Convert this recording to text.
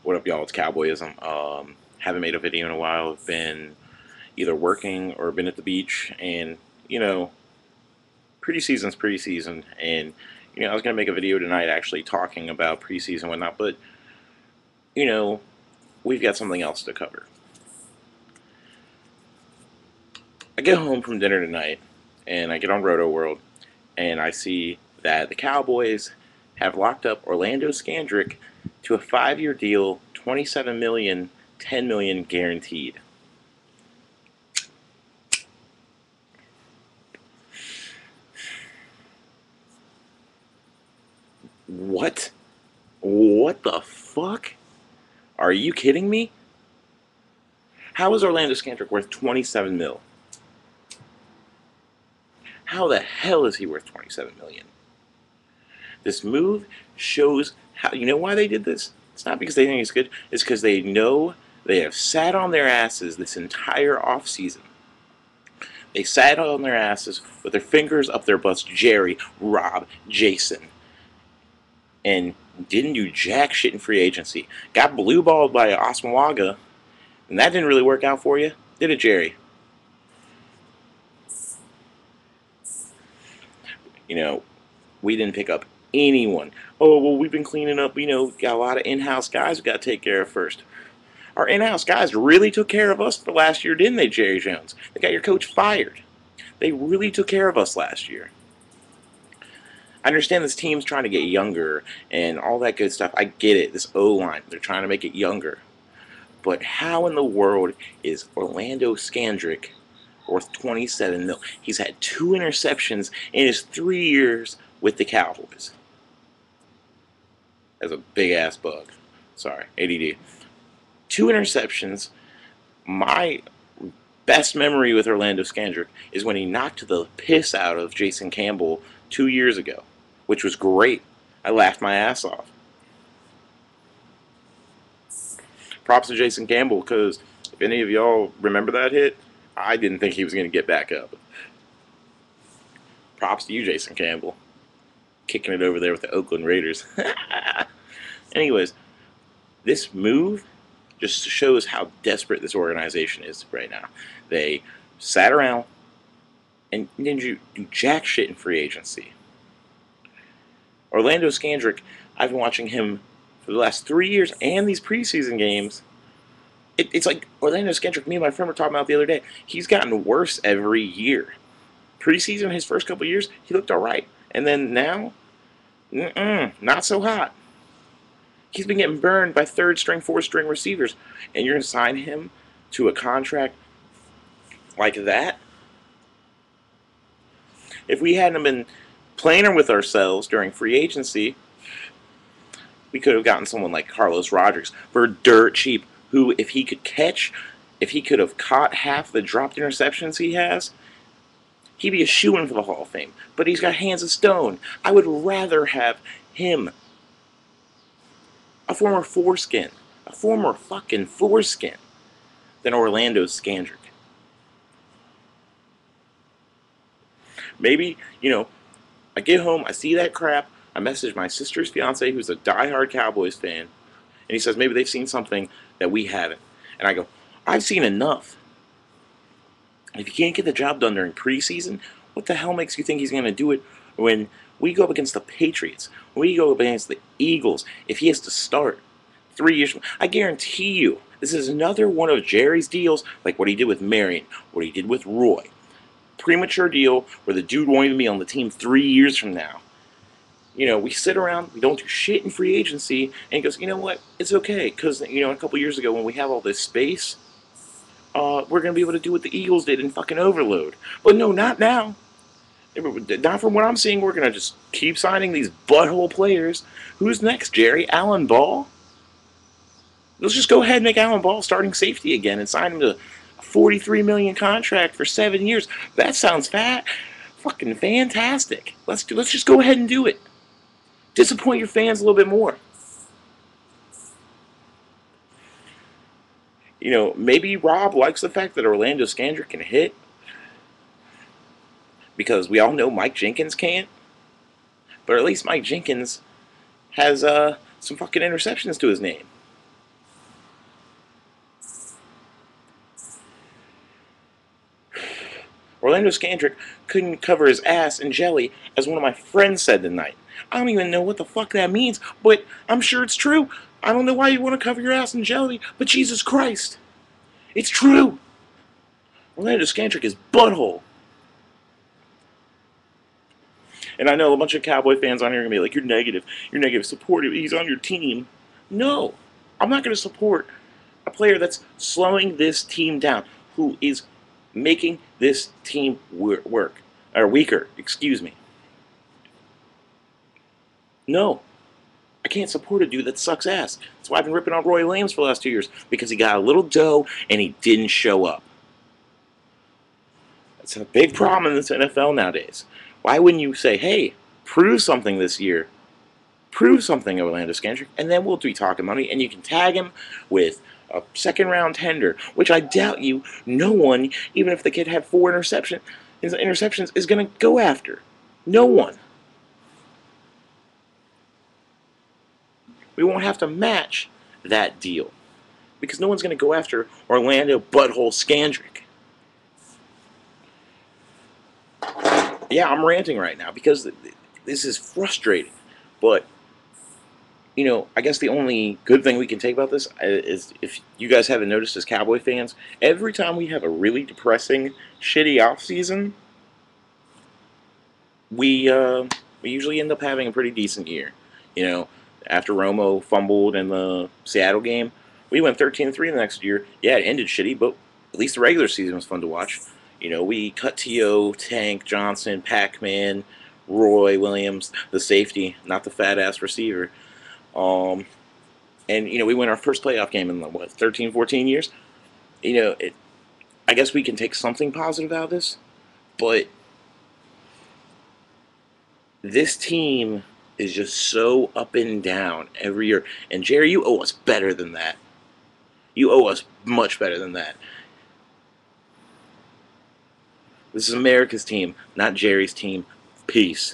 What up, y'all? It's Cowboyism. Haven't made a video in a while. I've been either working or been at the beach, and you know, preseason's preseason, and I was gonna make a video tonight actually talking about preseason and whatnot, but you know, we've got something else to cover. I get home from dinner tonight, and I get on Roto World, and I see that the Cowboys have locked up Orlando Scandrick to a 5-year deal, 27 million, 10 million guaranteed. What? What the fuck? Are you kidding me? How is Orlando Scandrick worth 27 mil? How the hell is he worth 27 million? This move shows how, you know why they did this? It's not because they think he's good, it's because they know they have sat on their asses this entire offseason. They sat on their asses with their fingers up their butts, Jerry, Rob, Jason, and didn't do jack shit in free agency. Got blue balled by Osmawaga, and that didn't really work out for you, did it, Jerry? You know, we didn't pick up anyone. Oh, well, we've been cleaning up, got a lot of in-house guys we got to take care of first. Our in-house guys really took care of us for last year, didn't they, Jerry Jones? They got your coach fired. They really took care of us last year. I understand this team's trying to get younger and all that good stuff. I get it. This O-line, they're trying to make it younger. But how in the world is Orlando Scandrick worth 27 mil? He's had 2 interceptions in his 3 years with the Cowboys. That's a big ass bug. Sorry, ADD. 2 interceptions. My best memory with Orlando Scandrick is when he knocked the piss out of Jason Campbell 2 years ago, which was great. I laughed my ass off. Props to Jason Campbell, because if any of y'all remember that hit, I didn't think he was going to get back up. Props to you, Jason Campbell. Kicking it over there with the Oakland Raiders. Anyways, this move just shows how desperate this organization is right now. They sat around and didn't do jack shit in free agency. Orlando Scandrick, I've been watching him for the last 3 years and these preseason games. It's like Orlando Scandrick, me and my friend were talking about the other day. He's gotten worse every year. Preseason, his first couple years, he looked all right. And then now, not so hot. He's been getting burned by 3rd string, 4th string receivers. And you're going to sign him to a contract like that? If we hadn't been playing with ourselves during free agency, we could have gotten someone like Carlos Rodriguez for dirt cheap, who, if he could have caught half the dropped interceptions he has, he'd be a shoo-in for the Hall of Fame. But he's got hands of stone. I would rather have him, a former foreskin, a former fucking foreskin, than Orlando Scandrick. Maybe, I get home, I see that crap, I message my sister's fiance, who's a diehard Cowboys fan, and he says maybe they've seen something that we haven't. And I go, I've seen enough. If you can't get the job done during preseason, what the hell makes you think he's going to do it when we go up against the Patriots, when we go up against the Eagles, if he has to start 3 years from, I guarantee you, this is another one of Jerry's deals, like what he did with Marion, what he did with Roy. Premature deal where the dude won't even be on the team 3 years from now. We sit around, we don't do shit in free agency, and he goes, you know what, it's okay, because, a couple years ago when we have all this space, we're going to be able to do what the Eagles did and fucking overload. But no, not now. Not from what I'm seeing. We're going to just keep signing these butthole players. Who's next, Jerry? Alan Ball? Let's just go ahead and make Alan Ball starting safety again and sign him to a $43 million contract for 7 years. That sounds fucking fantastic. Let's just go ahead and do it. Disappoint your fans a little bit more. Maybe Rob likes the fact that Orlando Scandrick can hit, because we all know Mike Jenkins can't. But at least Mike Jenkins has some fucking interceptions to his name. Orlando Scandrick couldn't cover his ass in jelly, as one of my friends said tonight. I don't even know what the fuck that means, but I'm sure it's true. I don't know why you want to cover your ass in jelly, but Jesus Christ, it's true. Orlando Scandrick is butthole. And I know a bunch of Cowboy fans on here are going to be like, you're negative, supportive, he's on your team. No, I'm not going to support a player that's slowing this team down, who is making this team work, or weaker, excuse me. No, I can't support a dude that sucks ass. That's why I've been ripping on Roy Williams for the last 2 years, because he got a little dough and he didn't show up. That's a big problem in this NFL nowadays. Why wouldn't you say, hey, prove something this year? Prove something, Orlando Scandrick, and then we'll be talking money, and you can tag him with a second-round tender, which I doubt you, no one, even if the kid had 4 interceptions, is going to go after. No one. We won't have to match that deal, because no one's going to go after Orlando Butthole Scandrick. Yeah, I'm ranting right now because this is frustrating. But, you know, I guess the only good thing we can take about this is, if you guys haven't noticed as Cowboy fans, every time we have a really depressing, shitty offseason, we usually end up having a pretty decent year. You know, after Romo fumbled in the Seattle game, we went 13-3 the next year. Yeah, it ended shitty, but at least the regular season was fun to watch. You know, we cut T.O., Tank, Johnson, Pac-Man, Roy Williams, the safety, not the fat-ass receiver. And, you know, we win our first playoff game in, what, 13, 14 years? You know, I guess we can take something positive out of this, but this team is just so up and down every year. And, Jerry, you owe us better than that. You owe us much better than that. This is America's team, not Jerry's team. Peace.